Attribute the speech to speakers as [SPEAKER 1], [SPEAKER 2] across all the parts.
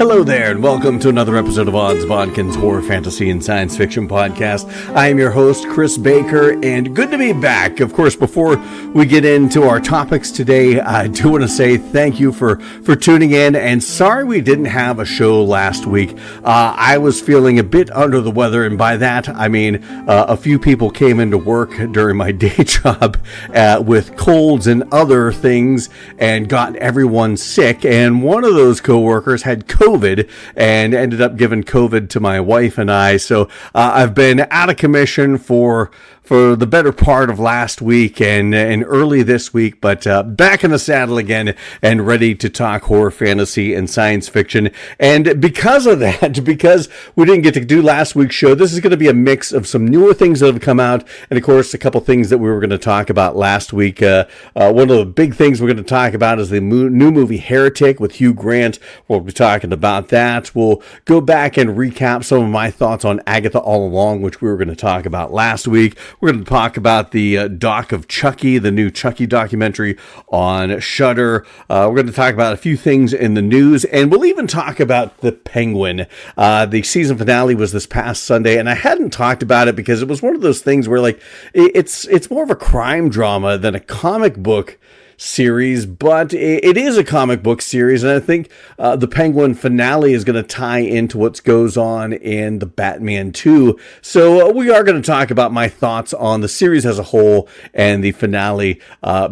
[SPEAKER 1] Hello there, and welcome to another episode of Odds Bodkins Horror, Fantasy, and Science Fiction Podcast. I am your host, Chris Baker, and good to be back. Of course, before we get into our topics today, I do want to say thank you for tuning in, and sorry we didn't have a show last week. I was feeling a bit under the weather, and by that, I mean a few people came into work during my day job with colds and other things, and got everyone sick, and one of those coworkers had COVID and ended up giving COVID to my wife and I. So I've been out of commission for the better part of last week and early this week, but back in the saddle again and ready to talk horror, fantasy, and science fiction. And because of that, because we didn't get to do last week's show, this is going to be a mix of some newer things that have come out, and of course, a couple things that we were going to talk about last week. One of the big things we're going to talk about is the new movie Heretic with Hugh Grant. We'll be talking about that. We'll go back and recap some of my thoughts on Agatha All Along, which we were going to talk about last week. We're going to talk about the Doc Of Chucky, the new Chucky documentary on Shudder. We're going to talk about a few things in the news, and we'll even talk about The Penguin. The season finale was this past Sunday, and I hadn't talked about it because it was one of those things where, like, it's more of a crime drama than a comic book series, but it is a comic book series, and I think the Penguin finale is going to tie into what goes on in the Batman 2. So we are going to talk about my thoughts on the series as a whole and the finale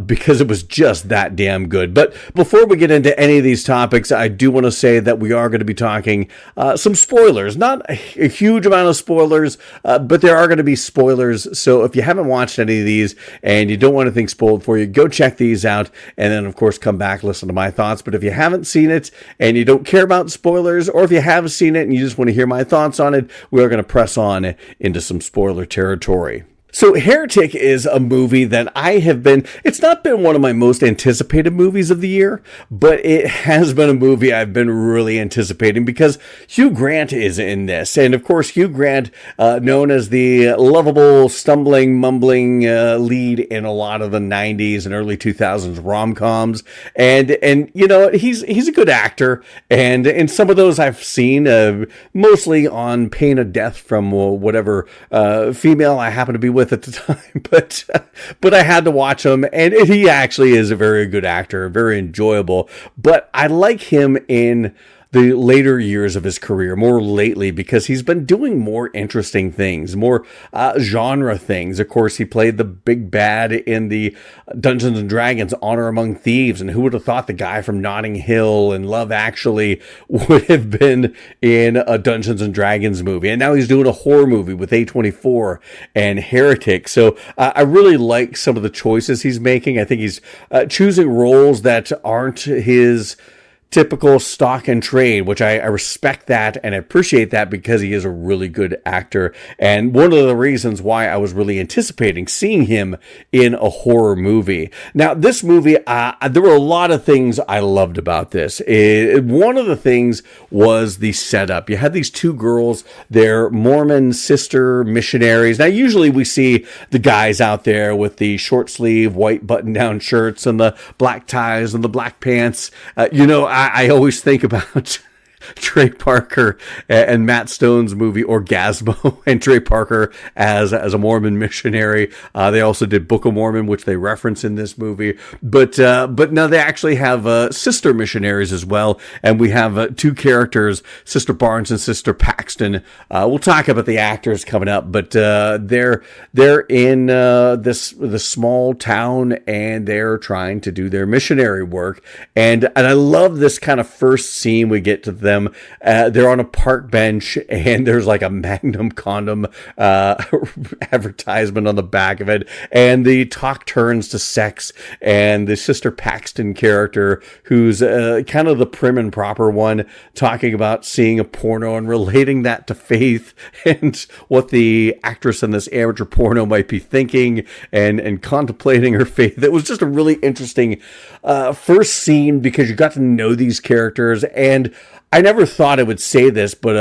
[SPEAKER 1] because it was just that damn good. But before we get into any of these topics, I do want to say that we are going to be talking some spoilers. Not a huge amount of spoilers, but there are going to be spoilers. So if you haven't watched any of these and you don't want anything spoiled for you, go check these out. And then, of course, come back, listen to my thoughts. But if you haven't seen it and you don't care about spoilers, or if you have seen it and you just want to hear my thoughts on it, we are going to press on into some spoiler territory. So Heretic is a movie that it's not been one of my most anticipated movies of the year, but it has been a movie I've been really anticipating because Hugh Grant is in this. And of course, Hugh Grant, known as the lovable, stumbling, mumbling lead in a lot of the 90s and early 2000s rom-coms. And you know, he's a good actor. And in some of those I've seen, mostly on pain of death from whatever female I happen to be with at the time, but I had to watch him, and he actually is a very good actor, very enjoyable. But I like him in the later years of his career, more lately, because he's been doing more interesting things, more genre things. Of course, he played the big bad in the Dungeons and Dragons Honor Among Thieves, and who would have thought the guy from Notting Hill and Love Actually would have been in a Dungeons and Dragons movie. And now he's doing a horror movie with A24 and Heretic. So I really like some of the choices he's making. I think he's choosing roles that aren't his typical stock and trade, which I respect that and appreciate that because he is a really good actor. And one of the reasons why I was really anticipating seeing him in a horror movie. Now, this movie, there were a lot of things I loved about this. One of the things was the setup. You had these two girls, they're Mormon sister missionaries. Now, usually we see the guys out there with the short sleeve, white button-down shirts and the black ties and the black pants. I always think about Trey Parker and Matt Stone's movie Orgasmo, and Trey Parker as a Mormon missionary. They also did Book of Mormon, which they reference in this movie. But now they actually have sister missionaries as well, and we have two characters, Sister Barnes and Sister Paxton. We'll talk about the actors coming up, but they're in this small town, and they're trying to do their missionary work. And I love this kind of first scene we get to them. They're on a park bench, and there's like a Magnum condom advertisement on the back of it, and the talk turns to sex, and the Sister Paxton character, who's kind of the prim and proper one, talking about seeing a porno and relating that to faith and what the actress in this amateur porno might be thinking and contemplating her faith. It was just a really interesting first scene because you got to know these characters. And I never thought I would say this, but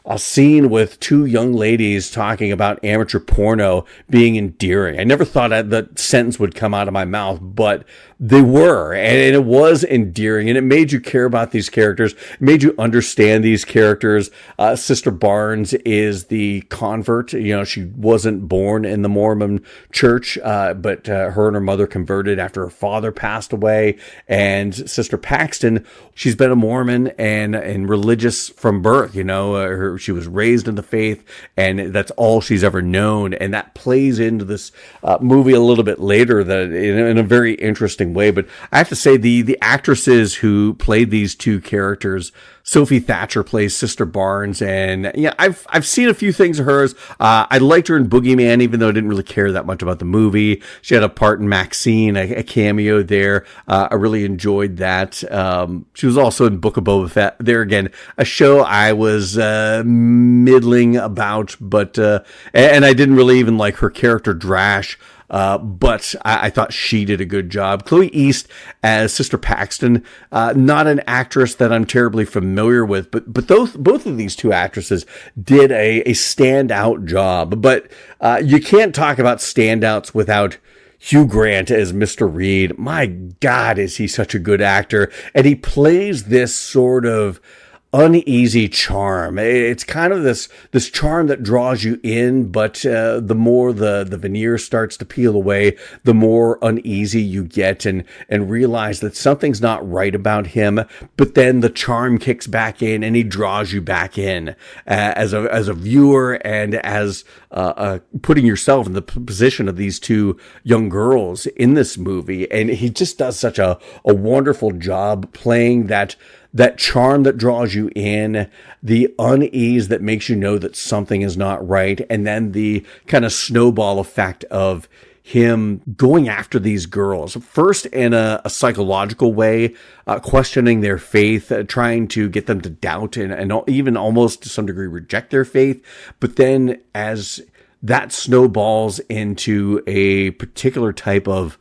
[SPEAKER 1] a scene with two young ladies talking about amateur porno being endearing. I never thought that sentence would come out of my mouth, but they were, and it was endearing, and it made you care about these characters, it made you understand these characters. Sister Barnes is the convert. You know, she wasn't born in the Mormon church, but her and her mother converted after her father passed away. And Sister Paxton, she's been a Mormon and religious from birth. You know, she was raised in the faith, and that's all she's ever known. And that plays into this movie a little bit later, that in a very interesting way. But I have to say, the actresses who played these two characters, Sophie Thatcher plays Sister Barnes, and yeah, I've seen a few things of hers. I liked her in Boogeyman, even though I didn't really care that much about the movie. She had a part in Maxine, a cameo there. I really enjoyed that. She was also in Book of Boba Fett. There again, a show I was middling about, but and I didn't really even like her character Drash. But I thought she did a good job. Chloe East as Sister Paxton, not an actress that I'm terribly familiar with, but both of these two actresses did a standout job. But you can't talk about standouts without Hugh Grant as Mr. Reed. My God, is he such a good actor. And he plays this sort of uneasy charm. It's kind of this charm that draws you in, but the more the veneer starts to peel away, the more uneasy you get and realize that something's not right about him. But then the charm kicks back in and he draws you back in as a viewer, and as putting yourself in the position of these two young girls in this movie. And he just does such a wonderful job playing that charm that draws you in, the unease that makes you know that something is not right, and then the kind of snowball effect of him going after these girls, first in a psychological way, questioning their faith, trying to get them to doubt and even almost to some degree reject their faith. But then as that snowballs into a particular type of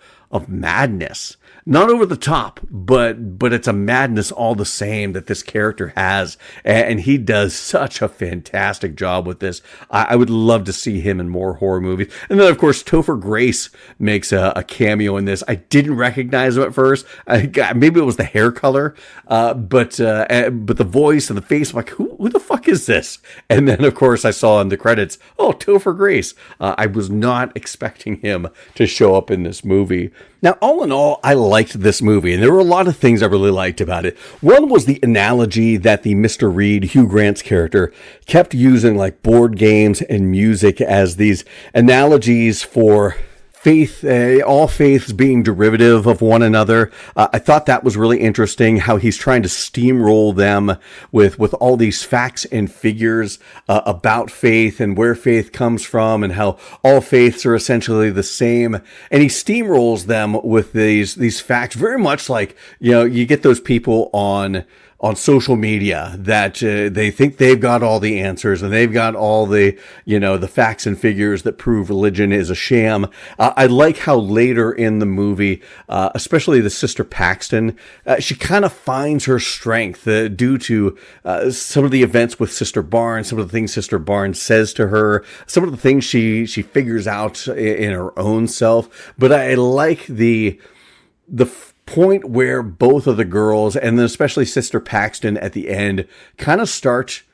[SPEAKER 1] madness, not over the top, but it's a madness all the same that this character has, and he does such a fantastic job with this. I would love to see him in more horror movies. And then, of course, Topher Grace makes a cameo in this. I didn't recognize him at first. Maybe it was the hair color, but the voice and the face, I'm like, who the fuck is this? And then, of course, I saw in the credits, oh, Topher Grace. I was not expecting him to show up in this movie. Now, all in all, I liked this movie, and there were a lot of things I really liked about it. One was the analogy that the Mr. Reed, Hugh Grant's character, kept using, like board games and music as these analogies for faith, all faiths being derivative of one another. I thought that was really interesting, how he's trying to steamroll them with all these facts and figures about faith and where faith comes from, and how all faiths are essentially the same. And he steamrolls them with these facts, very much like, you know, you get those people on social media that they think they've got all the answers and they've got all the, you know, the facts and figures that prove religion is a sham. I like how later in the movie, especially the Sister Paxton, she kind of finds her strength due to some of the events with Sister Barnes, some of the things Sister Barnes says to her, some of the things she figures out in her own self. But I like the point where both of the girls, and then especially Sister Paxton at the end, kind of start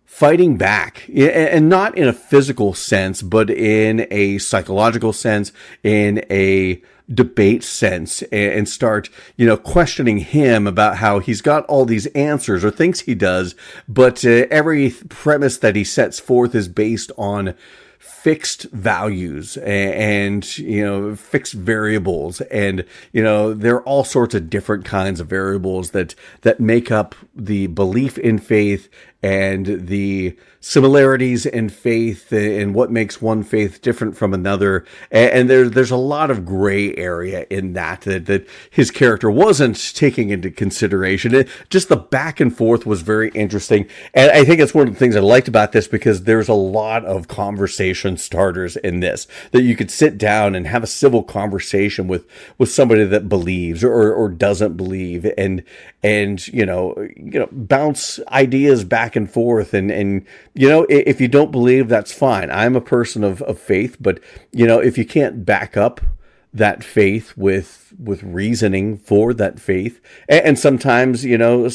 [SPEAKER 1] fighting back, and not in a physical sense, but in a psychological sense, in a debate sense, and start, you know, questioning him about how he's got all these answers, or thinks he does, but every premise that he sets forth is based on fixed values and, you know, fixed variables. And, you know, there are all sorts of different kinds of variables that make up the belief in faith and the similarities in faith and what makes one faith different from another. And there's a lot of gray area in that his character wasn't taking into consideration. Just the back and forth was very interesting. And I think it's one of the things I liked about this, because there's a lot of conversation starters in this, that you could sit down and have a civil conversation with somebody that believes or doesn't believe, and you know bounce ideas back and forth and if you don't believe, that's fine. I'm a person of faith, but if you can't back up that faith with reasoning for that faith, and sometimes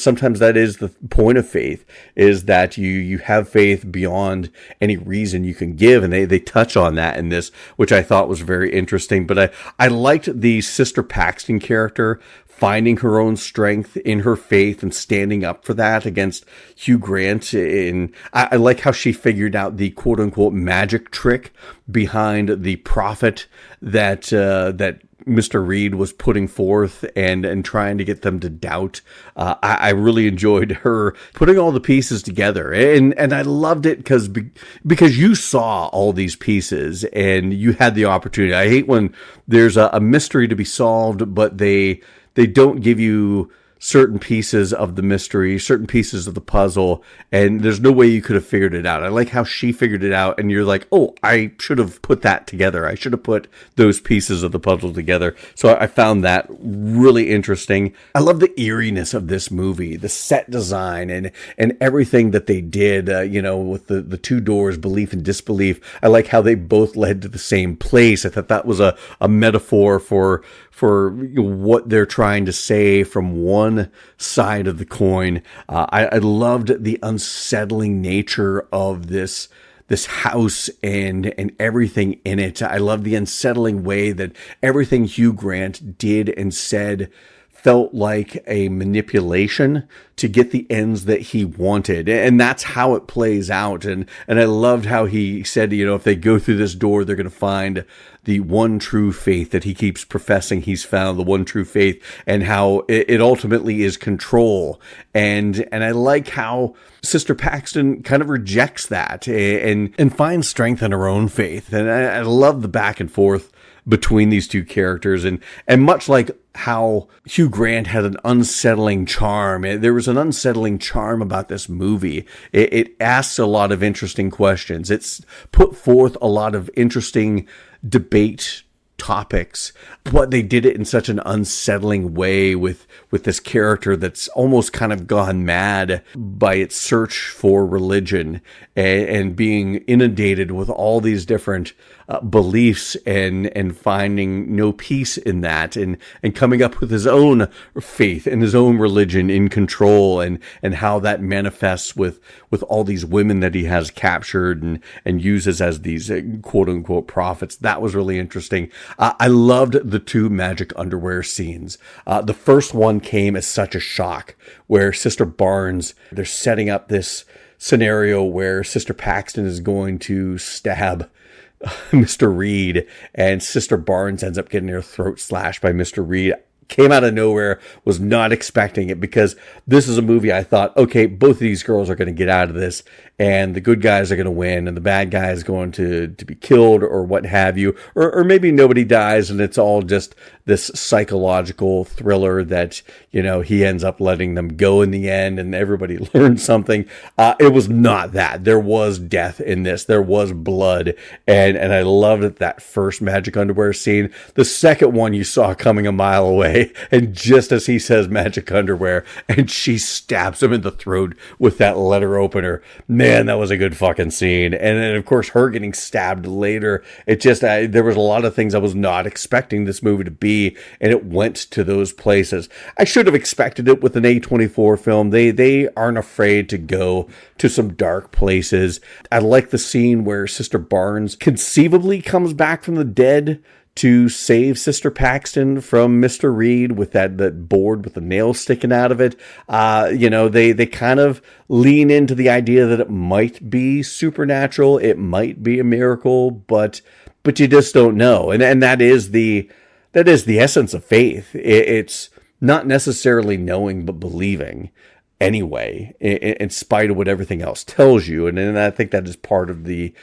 [SPEAKER 1] sometimes that is the point of faith, is that you have faith beyond any reason you can give, and they touch on that in this, which I thought was very interesting. But I liked the Sister Paxton character finding her own strength in her faith and standing up for that against Hugh Grant. And I like how she figured out the quote unquote magic trick behind the prophet that Mr. Reed was putting forth and trying to get them to doubt. I really enjoyed her putting all the pieces together, and I loved it because you saw all these pieces and you had the opportunity. I hate when there's a mystery to be solved, but they don't give you certain pieces of the mystery, certain pieces of the puzzle, and there's no way you could have figured it out. I like how she figured it out, and you're like, oh, I should have put that together. I should have put those pieces of the puzzle together. So I found that really interesting. I love the eeriness of this movie, the set design, and everything that they did, with the two doors, belief and disbelief. I like how they both led to the same place. I thought that was a metaphor for what they're trying to say from one side of the coin. I loved the unsettling nature of this house and everything in it. I love the unsettling way that everything Hugh Grant did and said felt like a manipulation to get the ends that he wanted. And that's how it plays out. And I loved how he said, if they go through this door, they're going to find the one true faith that he keeps professing he's found, the one true faith, and how it ultimately is control. And I like how Sister Paxton kind of rejects that and finds strength in her own faith. And I love the back and forth between these two characters, and much like how Hugh Grant had an unsettling charm, there was an unsettling charm about this movie. It asks a lot of interesting questions. It's put forth a lot of interesting debate topics, but they did it in such an unsettling way with this character that's almost kind of gone mad by its search for religion and being inundated with all these different beliefs and finding no peace in that and coming up with his own faith and his own religion in control and how that manifests with all these women that he has captured and uses as these quote unquote prophets. That was really interesting. I loved the two magic underwear scenes. The first one came as such a shock, where Sister Barnes, they're setting up this scenario where Sister Paxton is going to stab Mr. Reed, and Sister Barnes ends up getting her throat slashed by Mr. Reed. Came out of nowhere, was not expecting it, because this is a movie I thought, okay, both of these girls are going to get out of this, and the good guys are going to win, and the bad guy is going to be killed or what have you, or maybe nobody dies, and it's all just this psychological thriller that, he ends up letting them go in the end, and everybody learns something. It was not that. There was death in this. There was blood, and I loved that first magic underwear scene. The second one you saw coming a mile away, and just as he says magic underwear, and she stabs him in the throat with that letter opener. Man, that was a good fucking scene. And then, of course, her getting stabbed later. It just, there was a lot of things I was not expecting this movie to be, and it went to those places. I should have expected it with an A24 film. They aren't afraid to go to some dark places. I like the scene where Sister Barnes conceivably comes back from the dead to save Sister Paxton from Mr. Reed with that board with the nail sticking out of it. They kind of lean into the idea that it might be supernatural, it might be a miracle, but you just don't know. And that is the essence of faith. It's not necessarily knowing, but believing anyway, in spite of what everything else tells you. And I think that is part of the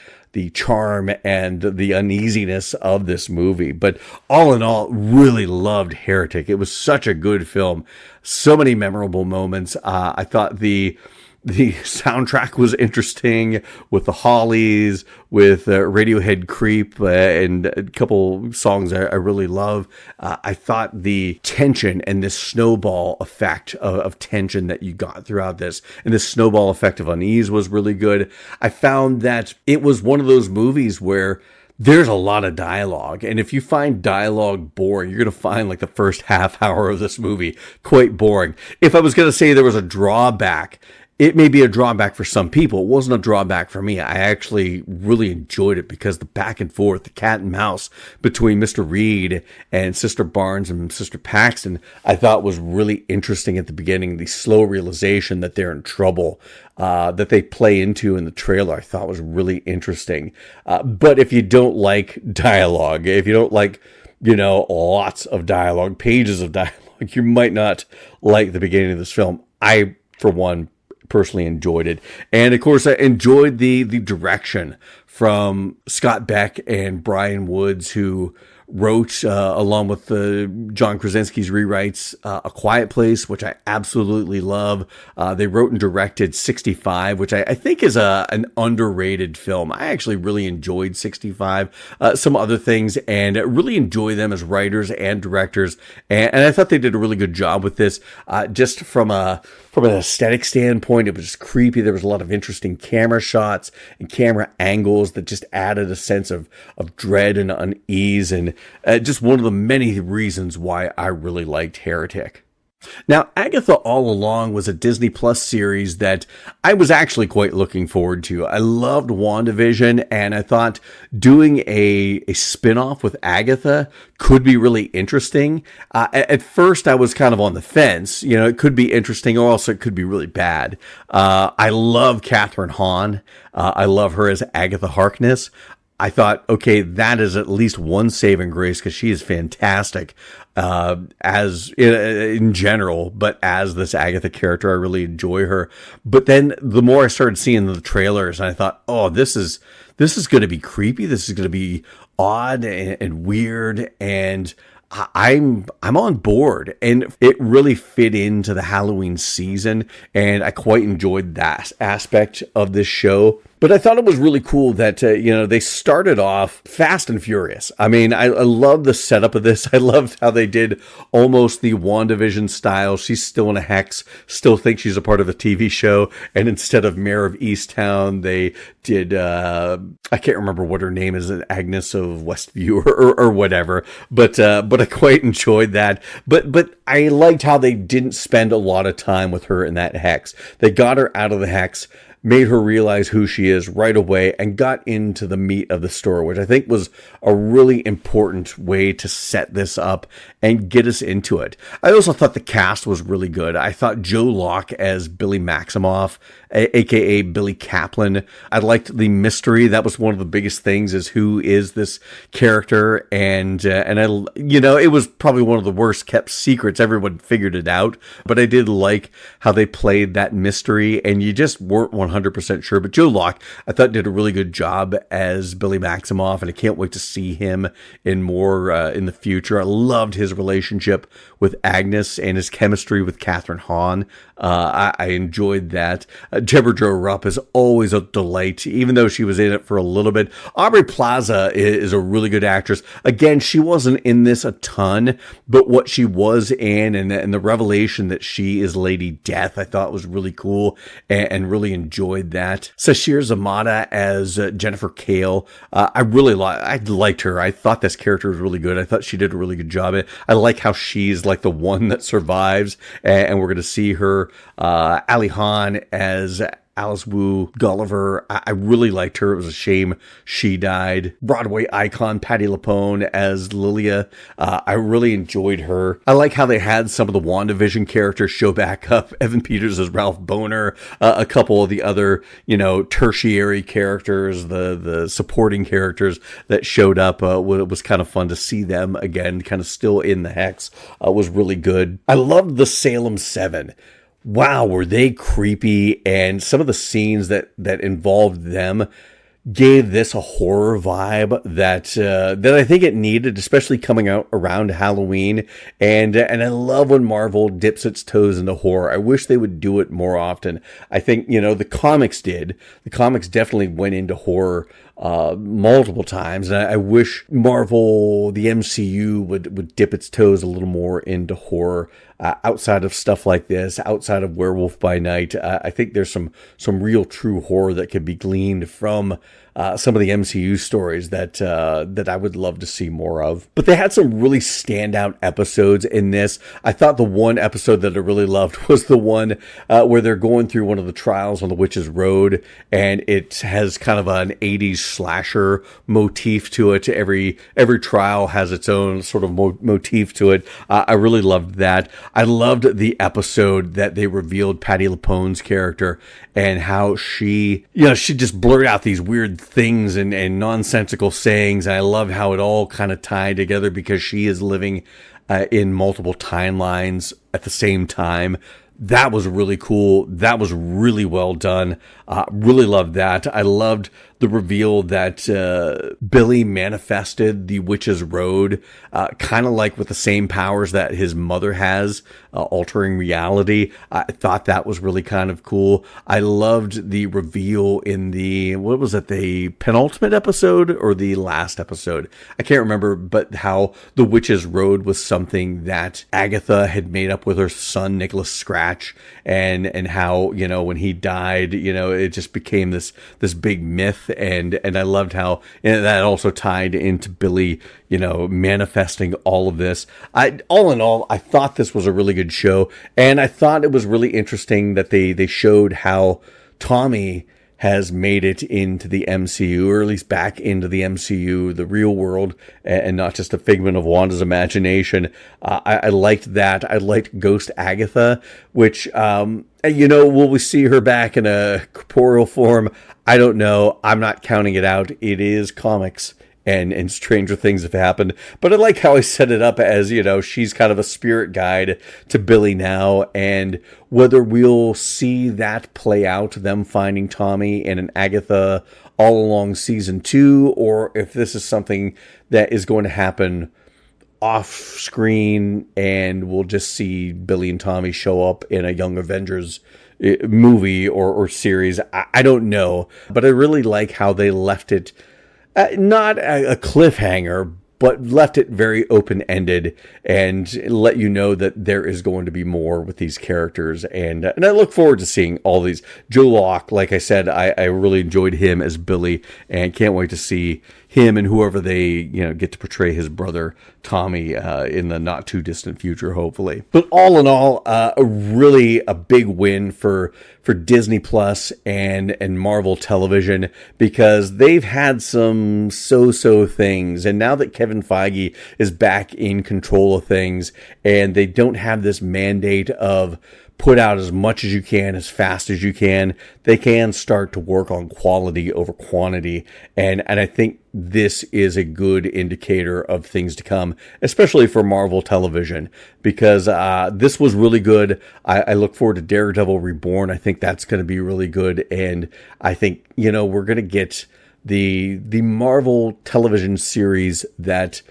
[SPEAKER 1] charm and the uneasiness of this movie. But all in all, really loved Heretic. It was such a good film. So many memorable moments. I thought the The soundtrack was interesting with the Hollies, with Radiohead Creep, and a couple songs I really love. I thought the tension and this snowball effect of tension that you got throughout this, and this snowball effect of unease was really good. I found that it was one of those movies where there's a lot of dialogue, and if you find dialogue boring, you're going to find like the first half hour of this movie quite boring. If I was going to say there was a drawback, it may be a drawback for some people. It wasn't a drawback for me. I actually really enjoyed it because the back and forth, the cat and mouse between Mr. Reed and Sister Barnes and Sister Paxton, I thought was really interesting at the beginning. The slow realization that they're in trouble, that they play into in the trailer, I thought was really interesting. But if you don't like dialogue, if you don't like, lots of dialogue, pages of dialogue, you might not like the beginning of this film. I, for one, personally enjoyed it. And of course, I enjoyed the direction from Scott Beck and Brian Woods, who wrote, along with John Krasinski's rewrites, A Quiet Place, which I absolutely love. They wrote and directed 65, which I think is an underrated film. I actually really enjoyed 65, some other things, and really enjoy them as writers and directors. And I thought they did a really good job with this. Just from an aesthetic standpoint, it was just creepy. There was a lot of interesting camera shots and camera angles that just added a sense of dread and unease, and just one of the many reasons why I really liked Heretic. Now, Agatha All Along was a Disney Plus series that I was actually quite looking forward to. I loved WandaVision, and I thought doing a spin-off with Agatha could be really interesting. At first, I was kind of on the fence. It could be interesting, or also it could be really bad. I love Catherine Hahn. I love her as Agatha Harkness. I thought, okay, that is at least one saving grace because she is fantastic as in general, but as this Agatha character, I really enjoy her. But then the more I started seeing the trailers, and I thought, oh, this is going to be creepy. This is going to be odd and weird, and I'm on board, and it really fit into the Halloween season, and I quite enjoyed that aspect of this show. But I thought it was really cool that, they started off fast and furious. I mean, I love the setup of this. I loved how they did almost the WandaVision style. She's still in a hex, still thinks she's a part of a TV show. And instead of Mayor of Easttown, they did, I can't remember what her name is, Agnes of Westview or whatever. But I quite enjoyed that. But I liked how they didn't spend a lot of time with her in that hex. They got her out of the hex, made her realize who she is right away, and got into the meat of the story, which I think was a really important way to set this up and get us into it. I also thought the cast was really good. I thought Joe Locke as Billy Maximoff, aka Billy Kaplan. I liked the mystery. That was one of the biggest things, is who is this character, and it was probably one of the worst kept secrets. Everyone figured it out, but I did like how they played that mystery, and you just weren't 100% sure. But Joe Locke, I thought, did a really good job as Billy Maximoff, and I can't wait to see him in more in the future. I loved his relationship with Agnes and his chemistry with Catherine Hahn. I enjoyed that. Deborah Jo Rupp is always a delight, even though she was in it for a little bit. Aubrey Plaza is a really good actress. Again, she wasn't in this a ton, but what she was in, and the revelation that she is Lady Death, I thought was really cool, and really enjoyed that. Sashir Zamata as Jennifer Kale. I liked her. I thought this character was really good. I thought she did a really good job. I like how she's like the one that survives, and we're going to see her. Ali Hahn as Alice Wu Gulliver. I really liked her. It was a shame she died. Broadway icon Patti LuPone as Lilia. I really enjoyed her. I like how they had some of the WandaVision characters show back up. Evan Peters as Ralph Boner. A couple of the other, tertiary characters, the supporting characters that showed up. It was kind of fun to see them again, kind of still in the hex. Was really good. I loved the Salem 7. Wow, were they creepy, and some of the scenes that involved them gave this a horror vibe that I think it needed, especially coming out around Halloween. And I love when Marvel dips its toes into horror. I wish they would do it more often. I think, the comics did. The comics definitely went into horror multiple times, and I wish Marvel, the MCU, would dip its toes a little more into horror outside of stuff like this, outside of Werewolf by Night. I think there's some real true horror that could be gleaned from some of the MCU stories that I would love to see more of. But they had some really standout episodes in this. I thought the one episode that I really loved was the one where they're going through one of the trials on the Witch's Road, and it has kind of an 80s slasher motif to it. Every trial has its own sort of motif to it. I really loved that. I loved the episode that they revealed Patti LuPone's character and how she just blurted out these weird things and nonsensical sayings. And I love how it all kind of tied together because she is living in multiple timelines at the same time. That was really cool. That was really well done. Really loved that. I loved the reveal that Billy manifested the Witch's Road, kind of like with the same powers that his mother has, altering reality. I thought that was really kind of cool. I loved the reveal in the penultimate episode or the last episode? I can't remember, but how the Witch's Road was something that Agatha had made up with her son, Nicholas Scratch, and how, when he died, it just became this big myth. And I loved how that also tied into Billy, manifesting all of this. All in all, I thought this was a really good show, and I thought it was really interesting that they showed how Tommy has made it into the MCU, or at least back into the MCU, the real world, and not just a figment of Wanda's imagination. I liked that. I liked Ghost Agatha, which, will we see her back in a corporeal form? I don't know. I'm not counting it out. It is comics. And stranger things have happened. But I like how I set it up as, she's kind of a spirit guide to Billy now. And whether we'll see that play out, them finding Tommy in an Agatha All Along season 2, or if this is something that is going to happen off screen and we'll just see Billy and Tommy show up in a Young Avengers movie or series. I don't know. But I really like how they left it not a cliffhanger, but left it very open-ended and let you know that there is going to be more with these characters. And I look forward to seeing all these. Joe Locke, like I said, I really enjoyed him as Billy, and can't wait to see him and whoever they get to portray his brother Tommy in the not too distant future, hopefully. But all in all, a big win for Disney Plus and Marvel Television, because they've had some so-so things, and now that Kevin Feige is back in control of things and they don't have this mandate of put out as much as you can, as fast as you can, they can start to work on quality over quantity. And I think this is a good indicator of things to come, especially for Marvel Television, because this was really good. I look forward to Daredevil Reborn. I think that's going to be really good. And I think, we're going to get the Marvel television series that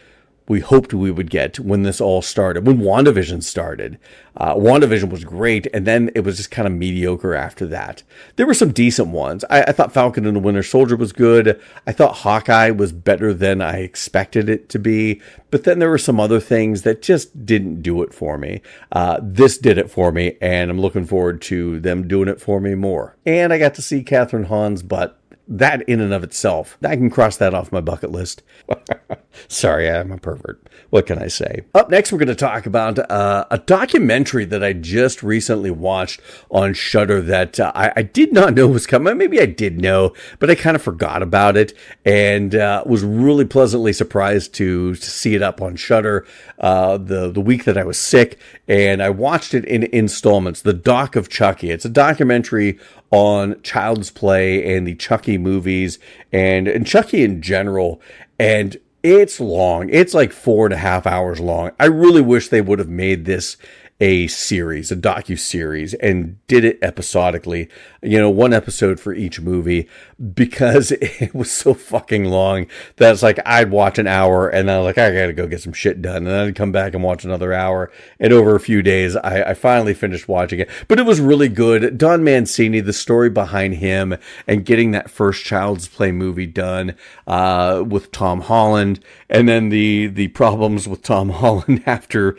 [SPEAKER 1] we hoped we would get when this all started, when WandaVision started. WandaVision was great, and then it was just kind of mediocre after that. There were some decent ones. I thought Falcon and the Winter Soldier was good. I thought Hawkeye was better than I expected it to be, but then there were some other things that just didn't do it for me. This did it for me, and I'm looking forward to them doing it for me more. And I got to see Catherine Hahn's butt. That in and of itself, I can cross that off my bucket list. Sorry, I'm a pervert. What can I say? Up next, we're going to talk about a documentary that I just recently watched on Shudder that I did not know was coming. Maybe I did know, but I kind of forgot about it, and was really pleasantly surprised to see it up on Shudder the week that I was sick, and I watched it in installments. The Doc of Chucky. It's a documentary on Child's Play and the Chucky movies and Chucky in general. And it's long. It's like 4.5 hours long. I really wish they would have made this a series, a docu-series, and did it episodically, one episode for each movie, because it was so fucking long that it's like I'd watch an hour and then I was like, I gotta go get some shit done, and then I'd come back and watch another hour, and over a few days I finally finished watching it. But it was really good. Don Mancini, the story behind him and getting that first Child's Play movie done with Tom Holland, and then the problems with Tom Holland after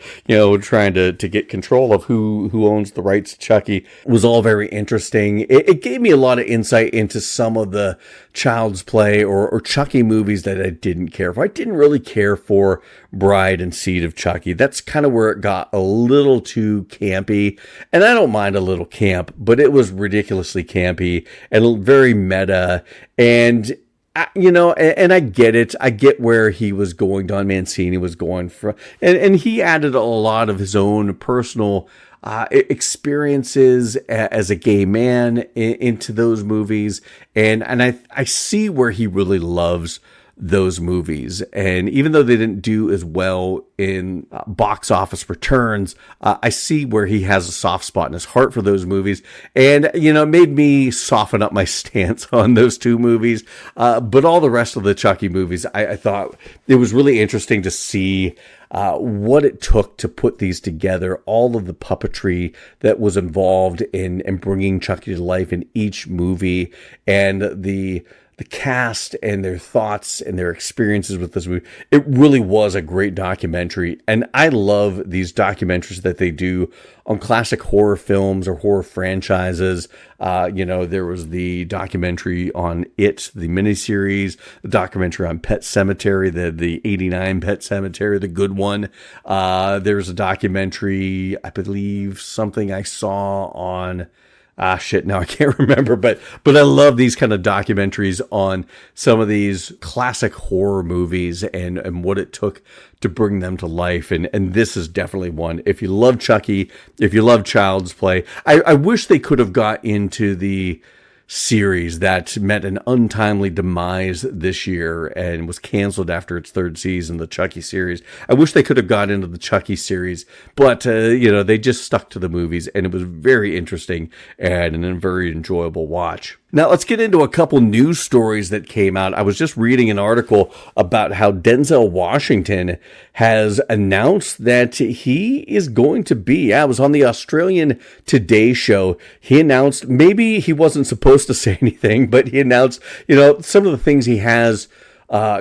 [SPEAKER 1] trying to get control of who owns the rights to Chucky was all very interesting. It gave me a lot of insight into some of the Child's Play or Chucky movies that I didn't care for. I didn't really care for Bride and Seed of Chucky. That's kind of where it got a little too campy, and I don't mind a little camp, but it was ridiculously campy and very meta, and and I get it. I get where he was going. Don Mancini was going from, and he added a lot of his own personal experiences as a gay man into those movies, and I see where he really loves those movies. And even though they didn't do as well in box office returns, I see where he has a soft spot in his heart for those movies. And, it made me soften up my stance on those two movies. But all the rest of the Chucky movies, I thought it was really interesting to see what it took to put these together, all of the puppetry that was involved in bringing Chucky to life in each movie, and the cast and their thoughts and their experiences with this movie. It really was a great documentary, and I love these documentaries that they do on classic horror films or horror franchises. There was the documentary on It, the miniseries, the documentary on Pet Sematary, the 89 Pet Sematary, the good one. There's a documentary, I believe, something I saw on... now I can't remember, but I love these kind of documentaries on some of these classic horror movies and what it took to bring them to life. And this is definitely one. If you love Chucky, if you love Child's Play, I wish they could have got into the series that met an untimely demise this year and was canceled after its third season, the Chucky series. I wish they could have got into the Chucky series, but they just stuck to the movies, and it was very interesting and a very enjoyable watch. Now, let's get into a couple news stories that came out. I was just reading an article about how Denzel Washington has announced that he is going to be, I was on the Australian Today show. He announced, maybe he wasn't supposed to say anything, but he announced, some of the things he has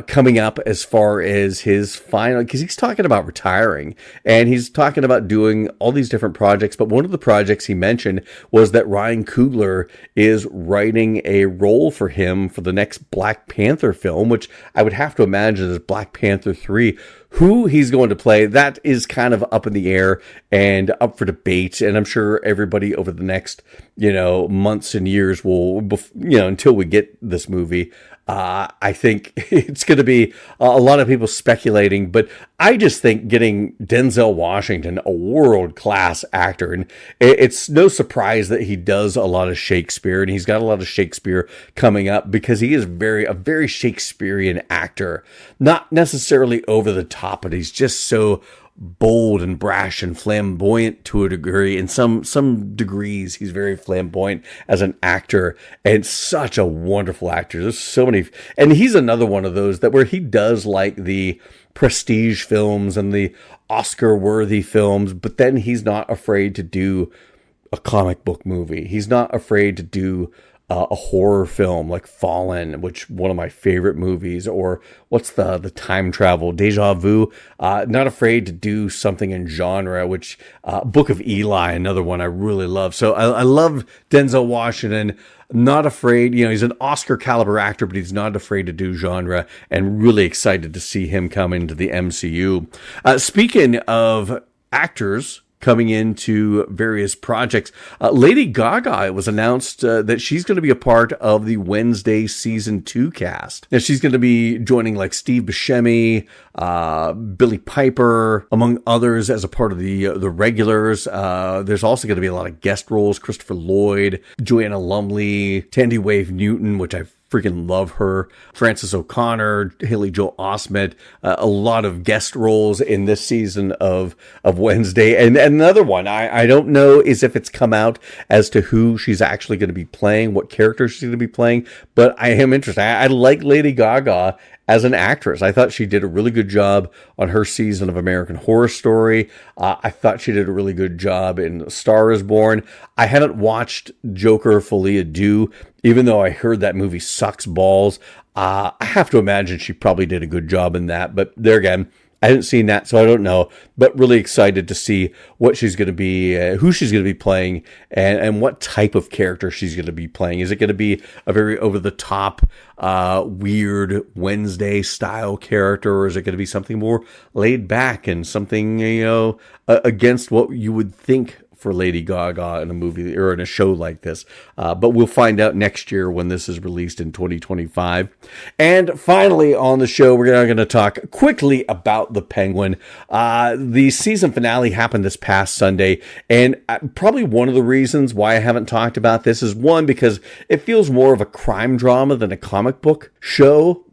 [SPEAKER 1] coming up as far as his final, because he's talking about retiring and he's talking about doing all these different projects. But one of the projects he mentioned was that Ryan Coogler is writing a role for him for the next Black Panther film, which I would have to imagine is Black Panther 3. Who he's going to play, that is kind of up in the air and up for debate. And I'm sure everybody over the next, months and years will, until we get this movie, I think it's going to be a lot of people speculating, but I just think getting Denzel Washington, a world-class actor, and it's no surprise that he does a lot of Shakespeare, and he's got a lot of Shakespeare coming up because he is a very Shakespearean actor. Not necessarily over the top, but he's just so bold and brash and flamboyant to a degree. In some degrees, he's very flamboyant as an actor, and such a wonderful actor. There's so many, and he's another one of those that where he does like the prestige films and the Oscar-worthy films, but then he's not afraid to do a comic book movie. He's not afraid to do a horror film like Fallen, which one of my favorite movies, or what's the time travel, Deja Vu. Not afraid to do something in genre, which Book of Eli, another one I really love. So I love Denzel Washington. Not afraid, he's an Oscar caliber actor, but he's not afraid to do genre, and really excited to see him come into the MCU. Speaking of actors coming into various projects, Lady Gaga, it was announced that she's going to be a part of the Wednesday season 2 cast. Now, she's going to be joining like Steve Buscemi, Billy Piper, among others, as a part of the regulars. There's also going to be a lot of guest roles: Christopher Lloyd, Joanna Lumley, Tandy Wave Newton, which I freaking love her. Frances O'Connor, Haley Joel Osment, a lot of guest roles in this season of Wednesday. And another one, I don't know is if it's come out as to who she's actually going to be playing, what character she's going to be playing, but I am interested. I like Lady Gaga as an actress. I thought she did a really good job on her season of American Horror Story. I thought she did a really good job in Star is Born. I haven't watched Joker Folie à Deux, even though I heard that movie sucks balls. I have to imagine she probably did a good job in that. But there again, I haven't seen that, so I don't know. But really excited to see what she's going to be, who she's going to be playing, and what type of character she's going to be playing. Is it going to be a very over-the-top, weird Wednesday-style character, or is it going to be something more laid back and something, against what you would think for Lady Gaga in a movie or in a show like this. But we'll find out next year when this is released in 2025. And finally on the show, we're going to talk quickly about The Penguin. The season finale happened this past Sunday, and probably one of the reasons why I haven't talked about this is, one, because it feels more of a crime drama than a comic book show.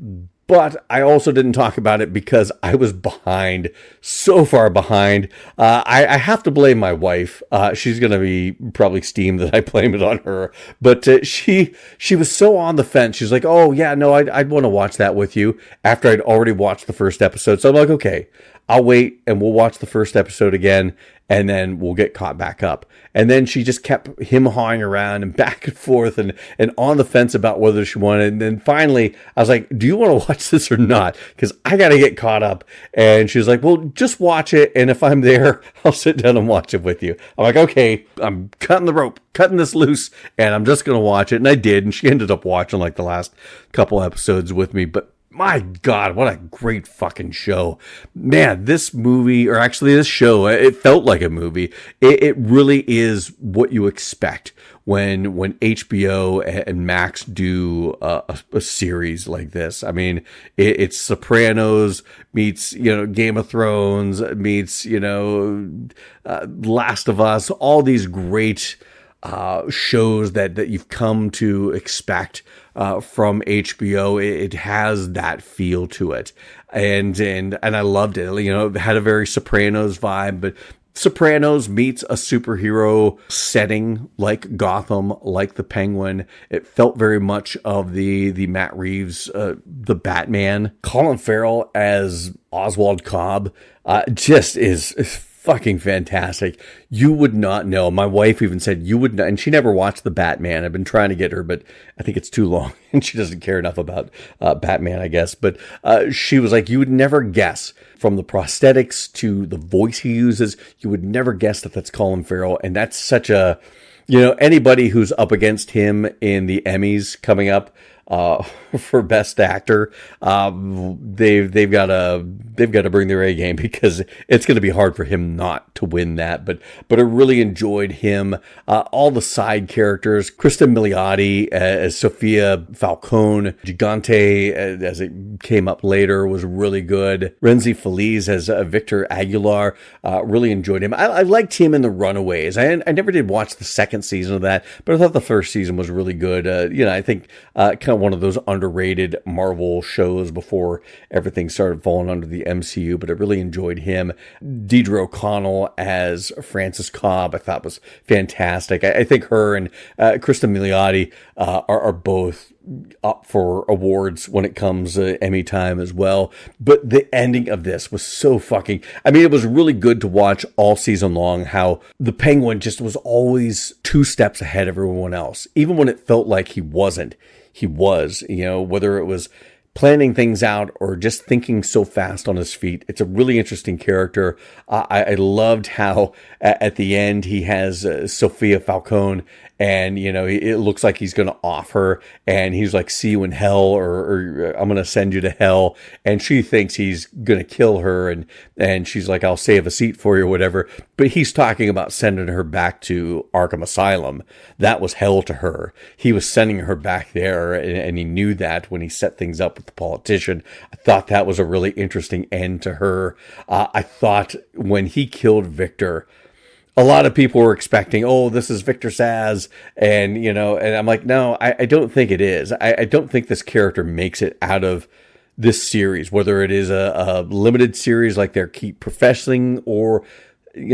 [SPEAKER 1] But I also didn't talk about it because I was behind, so far behind. I have to blame my wife. She's going to be probably steamed that I blame it on her. But she was so on the fence. She's like, oh, yeah, no, I'd want to watch that with you after I'd already watched the first episode. So I'm like, okay, I'll wait and we'll watch the first episode again, and then we'll get caught back up. And then she just kept him-hawing around and back and forth and on the fence about whether she wanted. And then finally, I was like, do you want to watch this or not? Because I got to get caught up. And she was like, well, just watch it. And if I'm there, I'll sit down and watch it with you. I'm like, okay, I'm cutting the rope, cutting this loose, and I'm just going to watch it. And I did. And she ended up watching like the last couple episodes with me. But my God, what a great fucking show. Man, this movie, or actually this show, it felt like a movie. It really is what you expect when HBO and Max do a series like this. I mean, it's Sopranos meets, Game of Thrones meets, Last of Us, all these great shows that you've come to expect from HBO. It has that feel to it, and I loved it. It had a very Sopranos vibe, but Sopranos meets a superhero setting like Gotham, like the Penguin. It felt very much of the Matt Reeves, the Batman. Colin Farrell as Oswald Cobb just is fucking fantastic. You would not know. My wife even said you would not, and she never watched the Batman. I've been trying to get her, but I think it's too long, and she doesn't care enough about Batman, I guess. But she was like, you would never guess, from the prosthetics to the voice he uses, you would never guess that that's Colin Farrell, and that's such a, anybody who's up against him in the Emmys coming up for Best Actor, they've got to bring their A game, because it's going to be hard for him not to win that. But I really enjoyed him. All the side characters, Kristen Milioti as Sophia Falcone, Gigante as it came up later was really good. Renzi Feliz as Victor Aguilar, really enjoyed him. I liked him in The Runaways. I never did watch the second season of that, but I thought the first season was really good. I think kind of one of those underrated Marvel shows before everything started falling under the MCU, but I really enjoyed him. Deidre O'Connell as Frances Cobb, I thought was fantastic. I think her and Kristen Milioti are both up for awards when it comes to Emmy time as well. But the ending of this was so fucking, it was really good to watch all season long how the Penguin just was always 2 steps ahead of everyone else. Even when it felt like he wasn't, he was, whether it was planning things out or just thinking so fast on his feet. It's a really interesting character. I loved how at the end he has Sophia Falcone, and it looks like he's going to off her, and he's like, see you in hell, or I'm going to send you to hell, and she thinks he's going to kill her, and she's like, I'll save a seat for you or whatever, but he's talking about sending her back to Arkham Asylum. That was hell to her. He was sending her back there, and he knew that when he set things up with the politician. I thought that was a really interesting end to her. I thought when he killed Victor, a lot of people were expecting, oh, this is Victor Zsasz, and and I'm like, no, I don't think it is. I don't think this character makes it out of this series, whether it is a limited series like they're keep professing, or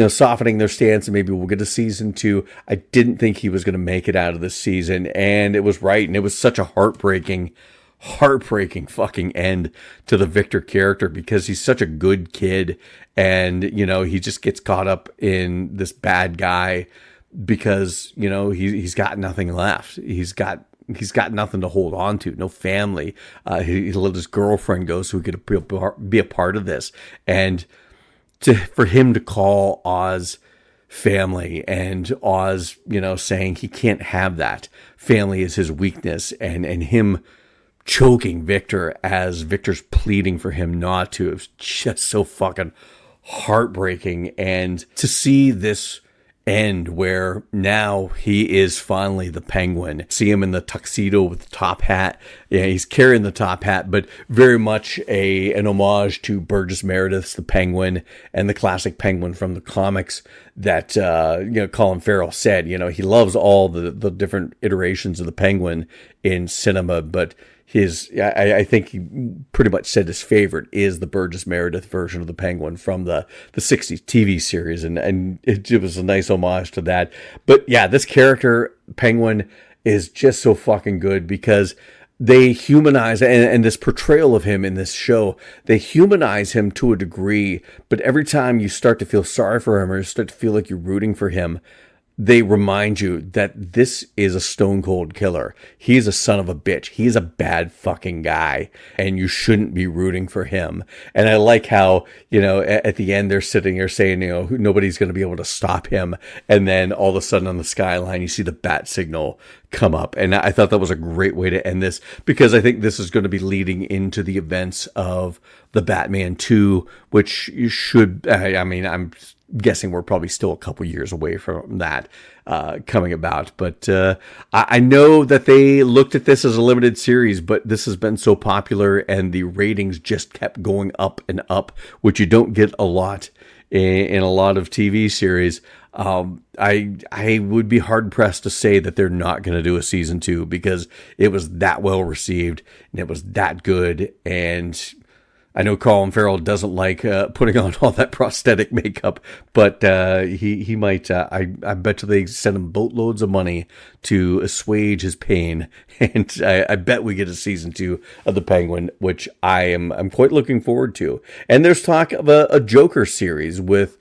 [SPEAKER 1] softening their stance, and maybe we'll get a season 2. I didn't think he was going to make it out of this season, and it was right, and it was such a heartbreaking fucking end to the Victor character, because he's such a good kid, and he just gets caught up in this bad guy because he's got nothing left. He's got nothing to hold on to, no family. He let his girlfriend go so he could be a part of this, and for him to call Oz family, and Oz saying he can't have that, family is his weakness, and him choking Victor as Victor's pleading for him not to. It was just so fucking heartbreaking. And to see this end where now he is finally the Penguin, see him in the tuxedo with the top hat. Yeah, he's carrying the top hat, but very much an homage to Burgess Meredith's The Penguin, and the classic Penguin from the comics that Colin Farrell said he loves all the different iterations of the Penguin in cinema, but I think he pretty much said his favorite is the Burgess Meredith version of the Penguin from the 60s TV series. And it was a nice homage to that. But yeah, this character, Penguin, is just so fucking good, because they humanize, and this portrayal of him in this show, they humanize him to a degree, but every time you start to feel sorry for him, or you start to feel like you're rooting for him, they remind you that this is a stone cold killer. He's a son of a bitch. He's a bad fucking guy, and you shouldn't be rooting for him. And I like how, at the end they're sitting here saying, nobody's going to be able to stop him. And then all of a sudden on the skyline, you see the bat signal come up. And I thought that was a great way to end this, because I think this is going to be leading into the events of the Batman 2, which you should, I'm guessing we're probably still a couple years away from that coming about. But I know that they looked at this as a limited series, but this has been so popular, and the ratings just kept going up and up, which you don't get a lot in a lot of TV series. I would be hard pressed to say that they're not going to do a season 2, because it was that well received, and it was that good. And I know Colin Farrell doesn't like putting on all that prosthetic makeup, but he might. I bet you they send him boatloads of money to assuage his pain, and I bet we get a season 2 of the Penguin, which I'm quite looking forward to. And there's talk of a Joker series with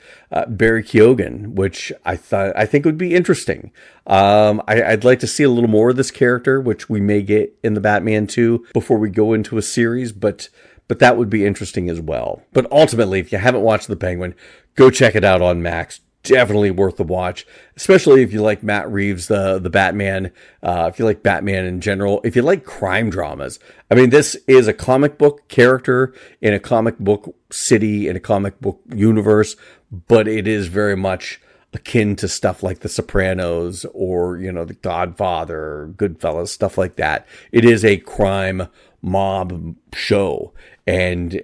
[SPEAKER 1] Barry Keoghan, which I think would be interesting. I'd like to see a little more of this character, which we may get in the Batman 2 before we go into a series, but that would be interesting as well. But ultimately, if you haven't watched The Penguin, go check it out on Max. Definitely worth the watch, especially if you like Matt Reeves, the Batman, if you like Batman in general, if you like crime dramas. I mean, this is a comic book character in a comic book city, in a comic book universe, but it is very much akin to stuff like The Sopranos or, The Godfather, Goodfellas, stuff like that. It is a crime mob show. And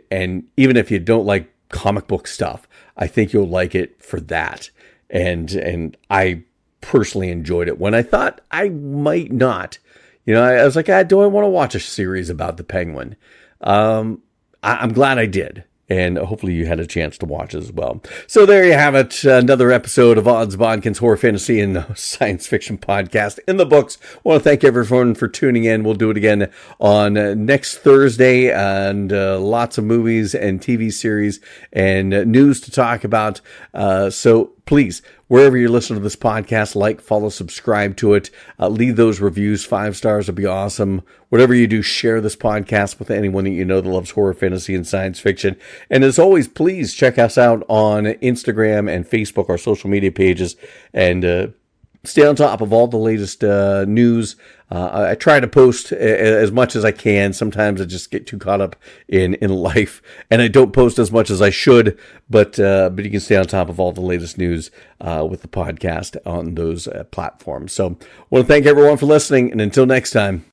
[SPEAKER 1] even if you don't like comic book stuff, I think you'll like it for that. And I personally enjoyed it when I thought I might not. I was like, do I want to watch a series about the Penguin? I'm glad I did. And hopefully you had a chance to watch it as well. So there you have it. Another episode of Odds Bodkins Horror, Fantasy, and Science Fiction Podcast in the books. I want to thank everyone for tuning in. We'll do it again on next Thursday, and lots of movies and TV series and news to talk about. So please, wherever you're listening to this podcast, like, follow, subscribe to it. Leave those reviews. 5 stars would be awesome. Whatever you do, share this podcast with anyone that you know that loves horror, fantasy, and science fiction. And as always, please check us out on Instagram and Facebook, our social media pages, and stay on top of all the latest news. I try to post as much as I can. Sometimes I just get too caught up in life, and I don't post as much as I should. But you can stay on top of all the latest news with the podcast on those platforms. So I want to thank everyone for listening, and until next time.